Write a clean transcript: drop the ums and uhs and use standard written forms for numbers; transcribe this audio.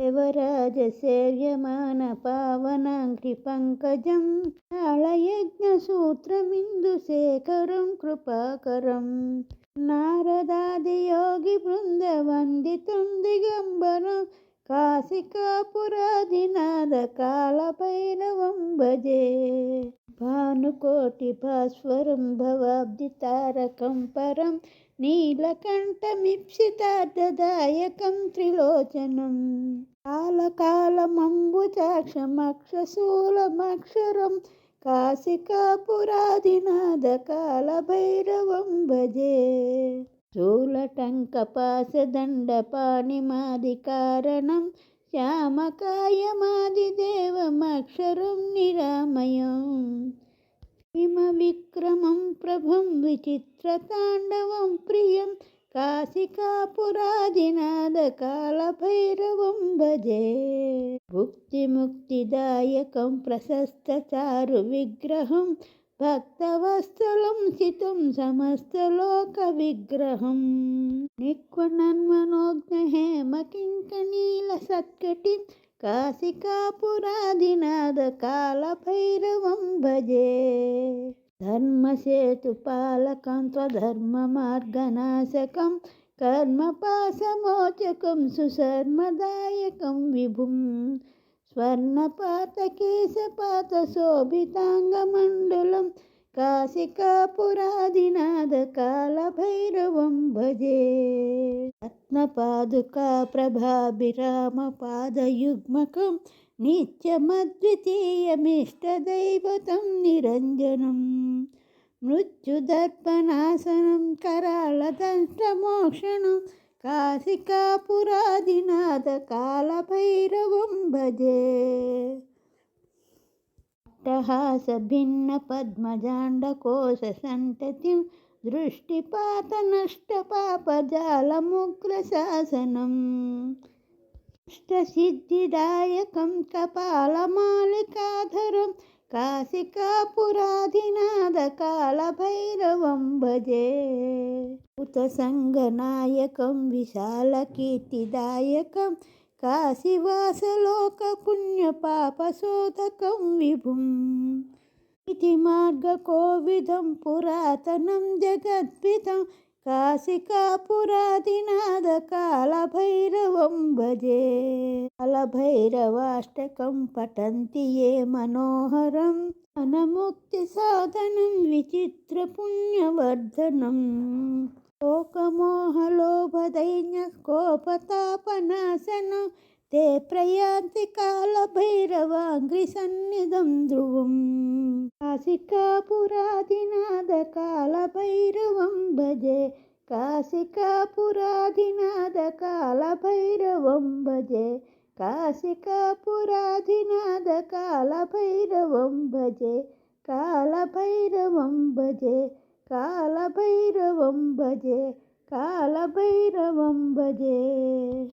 देवराजसेव्यमानपावनाङ्घ्रिपङ्कजं ताळयज्ञसूत्रमिन्दुशेखरं कृपाकरं नारदादियोगिवृन्दवन्दितं दिगम्बरं काशिकापुरादिनाथकालभैरवं भजे। भानुकोटिभास्वरं भवाब्धितारकं परं नीलकण्ठमीप्सितार्थदायकं त्रिलोचनं कालकालमम्बुजाक्षमक्षशूलमक्षरं काशिकापुरादिनाथकालभैरवं भजे। शूलटङ्कपाशदण्डपाणिमादिकारणं श्यामकायमादिदेवमक्षरं निरामयम् हिमविक्रमं प्रभं विचित्रताण्डवं प्रियं काशिकापुरादिनाथकालभैरवं भजे। भुक्तिमुक्तिदायकं प्रशस्तचारुविग्रहं भक्तवत्सलं सितं समस्तलोकविग्रहं निक्वणन्मनोज्ञहेमकिङ्कणीलसत्कटिं काशिकापुरादिनाथकालभैरवं भजे। धर्मसेतुपालकं त्वधर्ममार्गनाशकं कर्मपाशमोचकं सुशर्मदायकं विभुं स्वर्णपातकेशपातशोभिताङ्गमण्डलं काशिकापुरादिनाथकालभैरवं भजे। रत्नपादुकाप्रभाभिरामपादयुग्मकं नित्यमद्वितीयमिष्टदैवतं निरञ्जनं मृत्युदर्पणासनं कराळदंष्ट्रमोक्षणं काशिकापुरादिनाथकालभैरवं भजे। अट्टहासभिन्नपद्मजाण्डकोशसन्ततिं दृष्टिपातनष्टपापजालमुग्रशासनम् अष्टसिद्धिदायकं कपालमालिकाधरं काशिकापुरादिनाथकालभैरवं भजे। भूतसङ्गनायकं विशालकीर्तिदायकं काशीवासलोकपुण्यपापशोधकं विभुम् इति मार्गकोविदं पुरातनं जगद्विदं काशिकापुरादिनाथकालभैरवं भजे। कालभैरवाष्टकं पठन्ति ये मनोहरं मनमुक्तिसाधनं विचित्रपुण्यवर्धनं शोकमोहलोभदैन्यकोपतापनाशनं ते प्रयान्ति कालभैरवाङ्घ्रिसन्निधं ध्रुवम् काशिकापुरादिनाथकालभैरवं भजे। काशिकापुरादिनाथकालभैरवं भजे। काशिकापुरादिनाथकालभैरवं भजे। कालभैरवं भजे। कालभैरवं भजे। कालभैरवं भजे।